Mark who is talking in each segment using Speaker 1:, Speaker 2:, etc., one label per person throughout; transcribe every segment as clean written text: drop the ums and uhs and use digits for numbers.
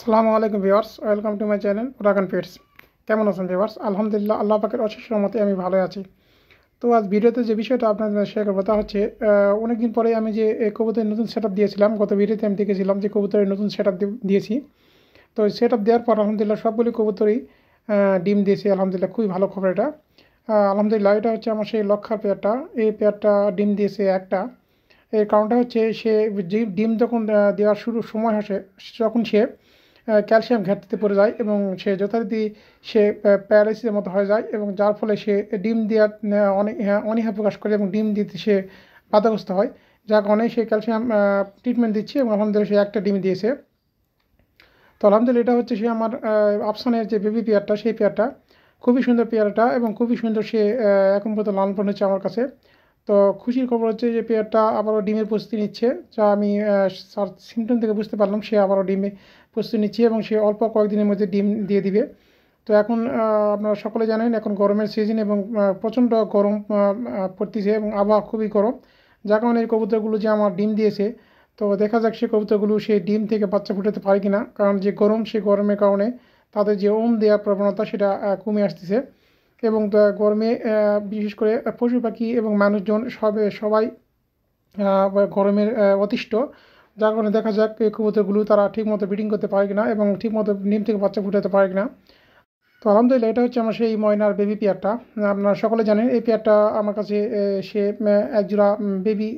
Speaker 1: আসসালামু আলাইকুম viewers, welcome to my channel পুরাগান পেটস। কেমন আছেন ভিউয়ার্স? আলহামদুলিল্লাহ, আল্লাহ পাকের অশেষ রহমতে আমি ভালো আছি। তো আজ ভিডিওতে যে বিষয়টা আপনাদের সাথে শেয়ার করবো তা হচ্ছে অনেকদিন পরে আমি যে কবুতরের নতুন সেট আপ দিয়েছিলাম। গত ভিডিওতে আমি দেখেছিলাম যে কবুতরের নতুন সেট আপ দিয়েছি। তো সেট আপ দেওয়ার পর আলহামদুলিল্লাহ সবগুলি কবুতরই ডিম দিয়েছি। আলহামদুলিল্লাহ খুবই ভালো খবর এটা। আলহামদুলিল্লাহ এটা হচ্ছে আমার সেই লক্ষার পেয়ারটা। এই পেয়ারটা ডিম দিয়েছে একটা। এর কারণটা হচ্ছে সে ডিম যখন দেওয়ার সময় আসে তখন সে ক্যালসিয়াম ঘাটতিতে পড়ে যায় এবং সে যথারীতি সে প্যারালাইসিসের মতো হয়ে যায় এবং যার ফলে সে ডিম দেওয়ার অনীহা প্রকাশ করে এবং ডিম দিতে সে বাধাগ্রস্ত হয়। যার কারণে সে ক্যালসিয়াম ট্রিটমেন্ট দিচ্ছে এবং আলহামদুলিল্লাহ সে একটা ডিম দিয়েছে। তো আলহামদুলিল্লাহ এটা হচ্ছে সে আমার আফসানের যে বেবি পেয়ারটা, সেই পেয়ারটা খুবই সুন্দর পেয়ারটা এবং খুবই সুন্দর সে এখন পর্যন্ত লালন পালন হচ্ছে আমার কাছে। তো খুশির খবর হচ্ছে যে পেয়ারটা আবারও ডিমের প্রস্তুতি নিচ্ছে, যা আমি সিমটম থেকে বুঝতে পারলাম। সে আবারও ডিমে প্রস্তুতি নিচ্ছে এবং সে অল্প কয়েকদিনের মধ্যে ডিম দিয়ে দিবে। তো এখন আপনারা সকলে জানেন এখন গরমের সিজন এবং প্রচণ্ড গরম পড়তেছে এবং আবহাওয়া খুবই গরম, যার কারণে এই কবুতরগুলো যে আমার ডিম দিয়েছে, তো দেখা যাক সে কবুতরগুলো সেই ডিম থেকে বাচ্চা ফুটাতে পারে কিনা। কারণ যে গরম, সেই গরমের কারণে তাদের যে দেওয়ার প্রবণতা সেটা কমে আসতেছে এবং গরমে বিশেষ করে পশু পাখি এবং মানুষজন সবাই গরমের অতিষ্ঠ। যার কারণে দেখা যাক এই কবুতরগুলো তারা ঠিকমতো ব্রিডিং করতে পারে কিনা এবং ঠিকমতো ডিম থেকে বাচ্চা ফুটাতে পারে কিনা। তো আলহামদুলিল্লাহ এটা হচ্ছে আমার সেই ময়নার বেবি পেয়ারটা। আপনারা সকলে জানেন এই পেয়ারটা আমার কাছে সে একজোড়া বেবি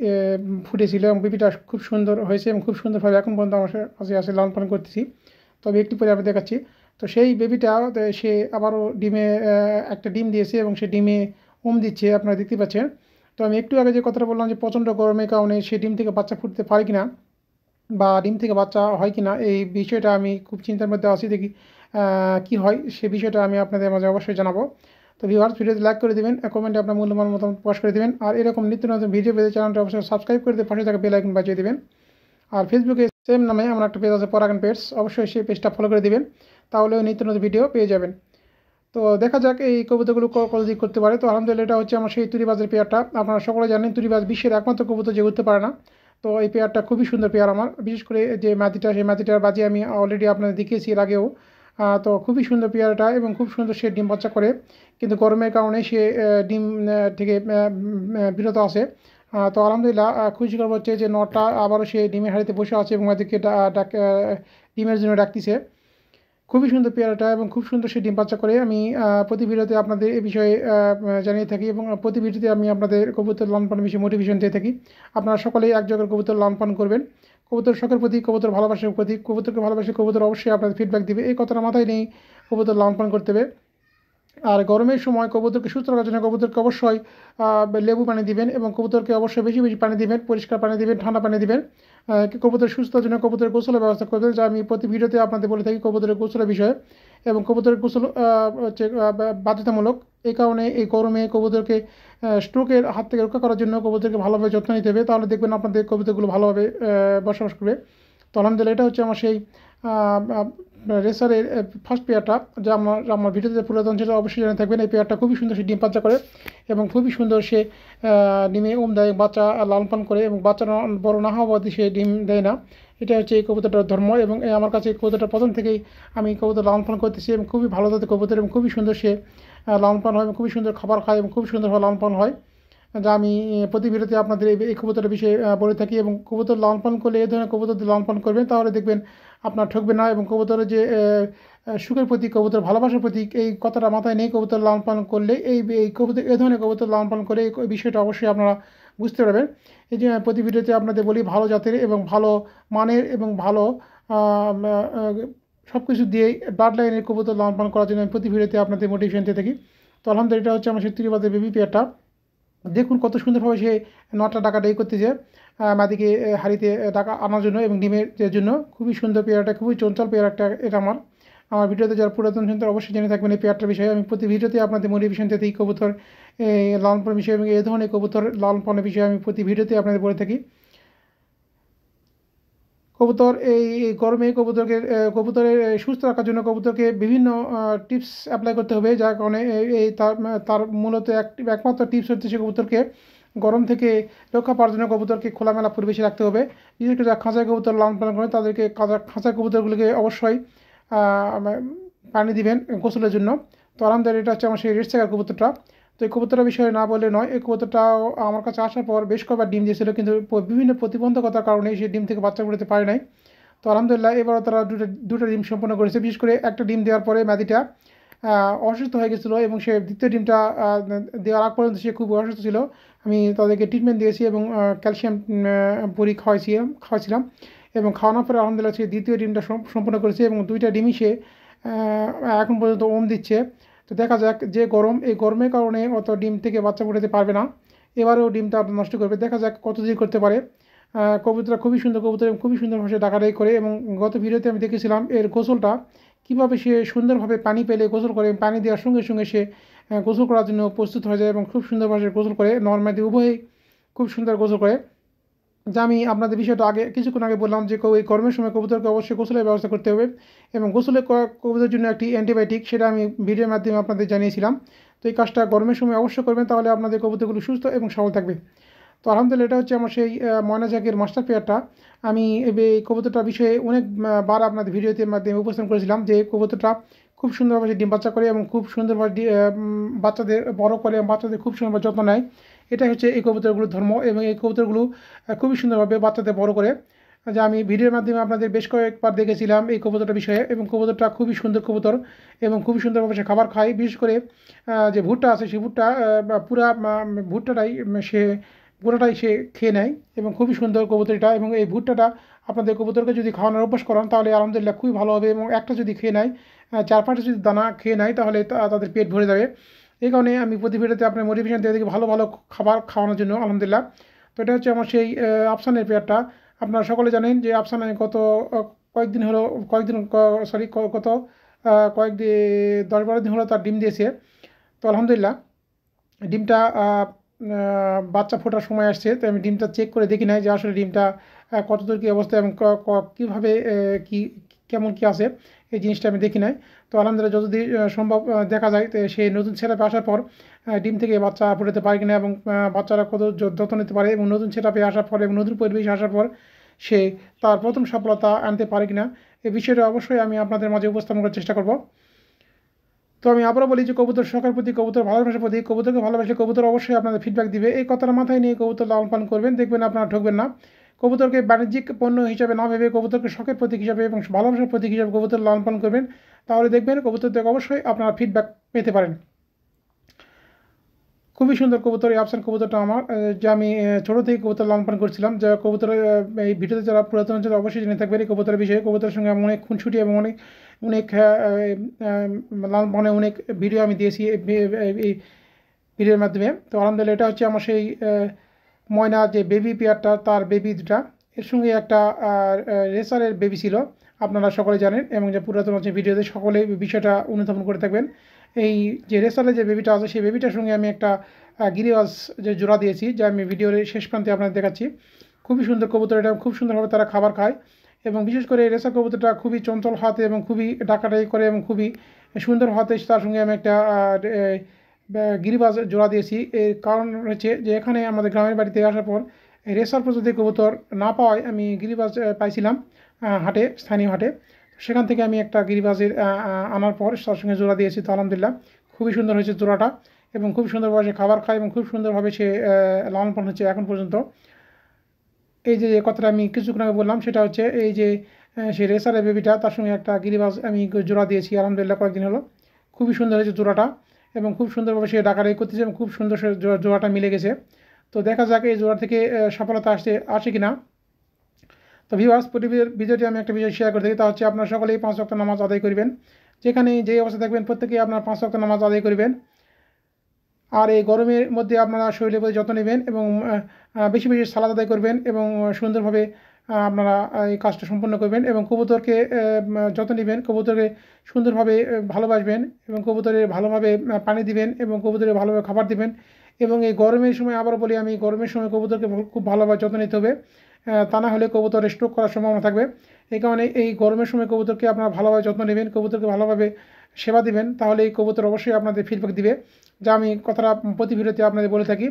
Speaker 1: ফুটেছিল এবং বেবিটা খুব সুন্দর হয়েছে এবং খুব সুন্দরভাবে এখন পর্যন্ত আমার কাছে আসে লালন পালন করতেছি। তবে একটু পরে আমি দেখাচ্ছি। তো সেই বেবিটা সে আবারও ডিমে একটা ডিম দিয়েছে এবং সে ডিমে দিচ্ছে, আপনারা দেখতে পাচ্ছেন। তো আমি একটু আগে যে কথাটা বললাম যে প্রচণ্ড গরমের কারণে সে ডিম থেকে বাচ্চা ফুটতে পারে কিনা বা ডিম থেকে বাচ্চা হয় কিনা, এই বিষয়টা আমি খুব চিন্তার মধ্যে আছি। দেখি কি হয়, সে বিষয়টা আমি আপনাদের মাঝে অবশ্যই জানাবো। তো ভিউয়ার্স, ভিডিওতে লাইক করে দেবেন, কমেন্টে আপনার মূল্যবান মতামত প্রকাশ করে দেবেন, আর এরকম নিত্য নতুন ভিডিও পেতে চ্যানেলটা অবশ্যই সাবস্ক্রাইব করে দিয়ে পাশে থাকা বেল আইকন বাজিয়ে দেবেন। আর ফেসবুকে সেম নামে আমার একটা পেজ আছে পরাগান পেটস, অবশ্যই সেই পেজটা ফলো করে দেবেন, তাহলে নিত্য নতুন ভিডিও পেয়ে যাবেন। তো দেখা যাক এই কবুতরগুলো কত দিক করতে পারে। তো আলহামদুলিল্লাহ এটা হচ্ছে আমার সেই তুরিবাজের পেয়ারটা। আপনারা সকলে জানেন তুরিবাজ বিশ্বের একমাত্র কবুতর যে উঠতে পারে না। তো এই পেয়ারটা খুবই সুন্দর পেয়ার আমার, বিশেষ করে যে মাটিটা, সেই মাটিটার বাজি আমি অলরেডি আপনাদের দেখিয়েছি এর আগেও। তো খুবই সুন্দর পেয়ারটা এবং খুব সুন্দর সে ডিম বাচ্চা করে, কিন্তু গরমের কারণে সে ডিম থেকে বিরত আছে। তো আলহামদুলিল্লাহ খুশি খবর হচ্ছে যে নটা আবারও সে ডিমের হাড়িতে বসে আছে এবং এদিকে ডিমের জন্য ডাকতেছে। খুবই সুন্দর পেয়ারাটা এবং খুব সুন্দর সে ডিম বাচ্চা করে। আমি প্রতি ভিডিওতে আপনাদের এই বিষয়ে জানিয়ে থাকি এবং প্রতি ভিডিওতে আমি আপনাদের কবুতর লালন পালনের বিষয়ে মোটিভেশন দিয়ে থাকি। আপনারা সকলেই এক জায়গায় কবুতর লালন পালন করবেন। কবুতর শখের প্রতি, কবুতর ভালোবাসার প্রতি, কবুতরকে ভালোবাসে কবুতর অবশ্যই আপনাদের ফিডব্যাক দিবে, এই কথাটা মাথায় নেই কবুতর লালন পালন করতে হবে। আর গরমের সময় কবুতরকে সুস্থ রাখার জন্য কবুতরকে অবশ্যই লেবু পানি দিবেন এবং কবুতরকে অবশ্যই বেশি বেশি পানি দিবেন, পরিষ্কার পানি দিবেন, ঠান্ডা পানি দিবেন। কবুতর সুস্থতার জন্য কবুতরের গোসলের ব্যবস্থা করবেন, যা আমি প্রতি ভিডিওতে আপনাদের বলে থাকি কবুতরের গোসলের বিষয়ে। এবং কবুতরের গোসল হচ্ছে বাধ্যতামূলক। এই কারণে এই গরমে কবুতরকে স্ট্রোকের হাত থেকে রক্ষা করার জন্য কবুতরকে ভালোভাবে যত্ন নিতে হবে, তাহলে দেখবেন আপনাদের কবুতরগুলো ভালোভাবে বসবাস করবে। তো আলহামদুলিল্লাহ এটা হচ্ছে আমার সেই রেসারের ফার্স্ট পেয়ারটা, যা আমার ভিডিওতে পুরাতন সেটা অবশ্যই জেনে থাকবেন। এই পেয়ারটা খুবই সুন্দর সে ডিম বাচ্চা করে এবং খুবই সুন্দর সে ডিমে দেয়, বাচ্চা লালন পালন করে এবং বাচ্চা বড় না হওয়া অবধি সে ডিম দেয় না। এটা হচ্ছে এই কবুতরটার ধর্ম এবং আমার কাছে এই কবুতরটা প্রথম থেকেই আমি কবুতর লালন পালন করতেছি এবং খুবই ভালো জাতের কবুতর এবং খুবই সুন্দর সে লালন পালন হয় এবং খুবই সুন্দর খাবার খায় এবং খুব সুন্দরভাবে লালন পালন হয়, যা আমি প্রতি ভিডিওতে আপনাদের এই কবুতরের বিষয়ে বলে থাকি। এবং কবুতর লালন পালন করলে এই ধরনের কবুতর লালন পালন করবেন, তাহলে দেখবেন আপনার ঠকবে না এবং কবুতরের যে সুখের প্রতীক, কবুতর ভালোবাসার প্রতীক, এই কথাটা মাথায় নেই কবুতর লালন পালন করলে এই কবুতর এই ধরনের কবুতর লালন পালন করে এই বিষয়টা অবশ্যই আপনারা বুঝতে পারবেন। এই যে প্রতি ভিডিওতে আপনাদের বলি ভালো জাতের এবং ভালো মানের এবং ভালো সব কিছু দিয়ে ব্লাড লাইনের কবুতর লালন পালন করার জন্য আমি প্রতি ভিডিওতে আপনাদের মোটিভেশন দিয়ে থাকি। তো আলহামদুলিল্লাহ এটা হচ্ছে আমার সত্যিবাদের বেবি পেয়ারটা। দেখুন কত সুন্দরভাবে সে নটা ডাকাডাকি করতেছে মাদিকে হাড়িতে ডাকা আনার জন্য এবং ডিমের জন্য। খুবই সুন্দর পেয়ারটা, খুবই চঞ্চল পেয়ার একটা এটা আমার আমার ভিডিওতে যারা পুরাতন শুনতে অবশ্যই জেনে থাকবেন এই পেয়ারটার বিষয়ে। আমি প্রতি ভিডিওতে আপনাদের মোটিভেশন দিতে এই কবুতর লালন পালনের বিষয়ে এবং এই ধরনের কবুতর লালন পালনের বিষয়ে আমি প্রতি ভিডিওতে আপনাদের বলে থাকি। কবুতর এই গরমে কবুতরের সুস্থ রাখার জন্য কবুতরকে বিভিন্ন টিপস অ্যাপ্লাই করতে হবে, যার কারণে এই তার মূলত একমাত্র টিপস হচ্ছে সে কবুতরকে গরম থেকে রক্ষা পাওয়ার জন্য কবুতরকে খোলামেলা পরিবেশে রাখতে হবে। বিশেষ করে যারা খাঁচায় কবুতর লালন পালন করেন তাদেরকে খাঁচায় কবুতরগুলিকে অবশ্যই পানি দিবেন গোসলের জন্য। তো আলহামদুলিল্লাহ এটা হচ্ছে আমার সেই রেড চেকার কবুতরটা। তো এই কবুতরের বিষয়ে না বললে নয়, এই কবুতরটাও আমার কাছে আসার পর বেশ কয়েকবার ডিম দিয়েছিল, কিন্তু বিভিন্ন প্রতিবন্ধকতার কারণে সেই ডিম থেকে বাচ্চা করতে পারে নাই। তো আলহামদুলিল্লাহ এবারও তারা দুটো ডিম সম্পন্ন করেছে। বিশেষ করে একটা ডিম দেওয়ার পরে মাদিটা অসুস্থ হয়ে গেছিলো এবং সে দ্বিতীয় ডিমটা দেওয়ার আগ পর্যন্ত সে খুব অসুস্থ ছিল। আমি তাদেরকে ট্রিটমেন্ট দিয়েছি এবং ক্যালসিয়াম বড়ি খাওয়াইছিলাম এবং খাওয়ানোর পরে আলহামদুলিল্লাহ সে দ্বিতীয় ডিমটা সম্পূর্ণ করেছে এবং দুইটা ডিমই সে এখন পর্যন্ত ওম দিচ্ছে। তো দেখা যাক, যে গরম, এই গরমের কারণে অত ডিম থেকে বাচ্চা ফুটাতে পারবে না, এবারেও ডিমটা নষ্ট করবে। দেখা যাক কতদিন করতে পারে। কবুতরটা খুবই সুন্দর কবুতর এবং খুবই সুন্দর ভাষায় ডাকাডাকি করে। এবং গত ভিডিওতে আমি দেখেছিলাম এর গোসলটা কীভাবে সে সুন্দরভাবে পানি পেলে গোসল করে, পানি দেওয়ার সঙ্গে সঙ্গে সে গোসল করার জন্য প্রস্তুত হয়ে যায় এবং খুব সুন্দর ভাষায় গোসল করে। নর্মাদি উভয়ই খুব সুন্দর গোসল করে। যা আমি আপনাদের বিষয়টা কিছুক্ষণ আগে বললাম যে এই গরমের সময় কবুতরকে অবশ্যই গোসলের ব্যবস্থা করতে হবে এবং গোসলে কবুতরের জন্য একটি অ্যান্টিবায়োটিক, সেটা আমি ভিডিওর মাধ্যমে আপনাদের জানিয়েছিলাম। তো এই কাজটা গরমের সময় অবশ্যই করবেন, তাহলে আপনাদের কবুতরগুলো সুস্থ এবং সবল থাকবে। তো আলহামদুলিল্লাহ এটা হচ্ছে আমার সেই ময়না জাকের মাস্টার পেয়ারটা। আমি এই কবুতরটার বিষয়ে অনেকবার আপনাদের ভিডিওতে মাধ্যমে উপস্থাপন করেছিলাম যে কবুতরটা খুব সুন্দরভাবে ডিম বাচ্চা করে এবং খুব সুন্দরভাবে বাচ্চাদের বড় করে এবং বাচ্চাদের খুব সুন্দরভাবে যত্ন নেয়। এটাই হচ্ছে এই কবুতরগুলোর ধর্ম এবং এই কবুতরগুলো খুবই সুন্দরভাবে বাচ্চাদের বড় করে, যা আমি ভিডিওর মাধ্যমে আপনাদের বেশ কয়েকবার দেখেছিলাম এই কবুতরটার বিষয়ে। এবং কবুতরটা খুবই সুন্দর কবুতর এবং খুবই সুন্দরভাবে সে খাবার খায়। বিশেষ করে যে ভুট্টা আছে সেই ভুট্টা পুরা ভুট্টাটাই সে পুরোটাই সে খেয়ে নেয় এবং খুবই সুন্দর কবুতরটা। এবং এই ভুট্টাটা আপনাদের কবুতরকে যদি খাওয়ানোর অভ্যাস করান তাহলে আলহামদুলিল্লাহ খুবই ভালো হবে। এবং একটা যদি খেয়ে নেয়, 4-5টা যদি দানা খেয়ে নেয় তাহলে তাদের পেট ভরে যাবে। এই কারণে আমি প্রতি ভিডিওতে আপনার মোটিভেশন দিয়ে দেখি ভালো ভালো খাবার খাওয়ানোর জন্য আলহামদুলিল্লাহ। তো এটা হচ্ছে আমার সেই আফসানের পেয়ারটা। আপনারা সকলে জানেন যে আফসানে গত কয়েকদিন হলো গত কয়েকদিন 10-12 দিন হলো তার ডিম দিয়েছে। তো আলহামদুলিল্লাহ ডিমটা বাচ্চা ফোটার সময় আসছে। তো আমি ডিমটা চেক করে দেখি নাই যে আসলে ডিমটা কতদূর কী অবস্থা এবং কীভাবে কি কেমন কী আছে, এই জিনিসটা আমি দেখি নাই। তো আলহামদুলিল্লাহ যতদিন সম্ভব দেখা যায় তো সেই নতুন সেটআপে আসার পর ডিম থেকে বাচ্চা ফোটাতে পারে কিনা এবং বাচ্চারা কত যত্ন নিতে পারে এবং নতুন সেটআপে আসার পর এবং নতুন পরিবেশে আসার পর সে তার প্রথম সফলতা আনতে পারে কিনা, এই বিষয়টা অবশ্যই আমি আপনাদের মাঝে উপস্থাপন করার চেষ্টা করব। তো আমি আবারও বলি যে কবুতর শখের প্রতি, কবুতর ভালোবাসার প্রতি, কবুতরকে ভালোবাসলে কবুতর অবশ্যই আপনাদের ফিডব্যাক দিবে। এই কথাটা মাথায় নিয়ে কবুতর লালন পালন করবেন, দেখবেন আপনারা ঠকবেন না। কবুতরকে বাণিজ্যিক পণ্য হিসাবে না ভেবে কবুতরকে শখের প্রতীক হিসাবে এবং ভালোবাসার প্রতীক হিসাবে কবুতর লালন পালন করবেন, তাহলে দেখবেন কবুতর থেকে অবশ্যই আপনারা ফিডব্যাক পেতে পারেন। খুবই সুন্দর কবুতর এই আফসান কবুতরটা আমার, যে আমি ছোটো থেকে কবুতর লালন পালন করছিলাম। যা কবুতরের এই ভিডিওতে যারা পুরাতন আছে অবশ্যই জেনে থাকবেন এই কবুতরের বিষয়ে। কবুতরের সঙ্গে অনেক খুনসুটি এবং অনেক অনেক লালন পালনে অনেক ভিডিও আমি দিয়েছি এই ভিডিওর মাধ্যমে। তো আলহামদুলিল্লাহ এটা হচ্ছে আমার সেই ময়না যে বেবি পেয়ারটা, তার বেবি দুটা, এর সঙ্গে একটা রেসারের বেবি ছিল, আপনারা সকলে জানেন এবং যে পুরাতন হচ্ছে ভিডিওতে সকলে বিষয়টা অনুধাবন করে থাকবেন। এই যে রেসারের যে বেবিটা আছে সেই বেবিটার সঙ্গে আমি একটা গিরিবাজ যে জোড়া দিয়েছি, যা আমি ভিডিওর শেষ প্রান্তে আপনাদের দেখাচ্ছি। খুবই সুন্দর কবুতর, এটা খুব সুন্দরভাবে তারা খাবার খায় এবং বিশেষ করে এই রেসার কবুতরটা খুবই চঞ্চল হাতে এবং খুবই ডাকাডাকি করে এবং খুবই সুন্দর হাতে, তার সঙ্গে আমি একটা গিরিবাজ জোড়া দিয়েছি। এর কারণ হচ্ছে যে এখানে আমাদের গ্রামের বাড়িতে আসার পর রেসার প্রজাতির কবুতর না পাওয়ায় আমি গিরিবাজ পাইছিলাম হাটে, স্থানীয় হাটে। সেখান থেকে আমি একটা গিরিবাজের আনার পর তার সঙ্গে জোড়া দিয়েছি। তো আলহামদুলিল্লাহ খুবই সুন্দর হয়েছে জোড়াটা এবং খুব সুন্দরভাবে খাবার খায় এবং খুব সুন্দরভাবে সে লালন পালন হচ্ছে এখন পর্যন্ত। এই যে কথাটা আমি কিছুক্ষণ আগে বললাম সেটা হচ্ছে এই যে সেই রেসারের বেবিটা, তার সঙ্গে একটা গিরিবাজ আমি জোড়া দিয়েছি আলহামদুলিল্লাহ কয়েকদিন হলো। খুবই সুন্দর হয়েছে জোড়াটা এবং খুব সুন্দরভাবে সে ডাকাডাকি করতেছে এবং খুব সুন্দর সে জোড়াটা মিলে গেছে। তো দেখা যাক এই জোড়া থেকে সফলতা আসে কি না। তো ভিউয়ার্স, ভিডিওটি আমি একটা বিষয় শেয়ার করে থাকি, তা হচ্ছে আপনারা সকলেই 5 ওয়াক্ত নামাজ আদায় করবেন। যেখানে যে অবস্থা থাকবেন প্রত্যেকেই আপনারা 5 ওয়াক্ত নামাজ আদায় করবেন। আর এই গরমের মধ্যে আপনারা শরীরের প্রতি যত্ন নেবেন এবং বেশি বেশি সালাদ আদায় করবেন এবং সুন্দরভাবে আপনারা এই কাজটা সম্পন্ন করবেন এবং কবুতরকে যত্ন নেবেন, কবুতরকে সুন্দরভাবে ভালোবাসবেন এবং কবুতরের ভালোভাবে পানি দিবেন এবং কবুতরের ভালোভাবে খাবার দিবেন। এবং এই গরমের সময় আবার বলি আমি, গরমের সময় কবুতরকে খুব ভালোভাবে যত্ন নিতে হবে, তা না হলে কবুতর স্ট্রোক করার সম্ভাবনা থাকবে। এই কারণে এই গরমের সময় কবুতরকে আপনারা ভালোভাবে যত্ন নেবেন, কবুতরকে ভালোভাবে সেবা দিবেন, তাহলে এই কবুতর অবশ্যই আপনাদের ফিডব্যাক দিবে, যা আমি কথাটা প্রতি ভিডিওতে আপনাদের বলে থাকি।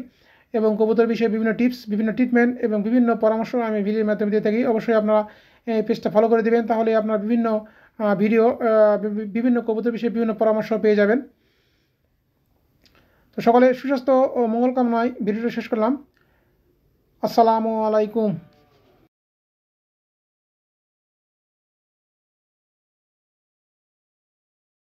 Speaker 1: এবং কবুতর বিষয়ে বিভিন্ন টিপস, বিভিন্ন ট্রিটমেন্ট এবং বিভিন্ন পরামর্শ আমি ভিডিওর মাধ্যমে দিয়ে থাকি। অবশ্যই আপনারা এই পেজটা ফলো করে দেবেন, তাহলে আপনার বিভিন্ন ভিডিও, বিভিন্ন কবুতর বিষয়ে বিভিন্ন পরামর্শ পেয়ে যাবেন। তো সকলে সুস্বাস্থ্য ও মঙ্গল কামনায় ভিডিওটা শেষ করলাম। আসসালামু আলাইকুম।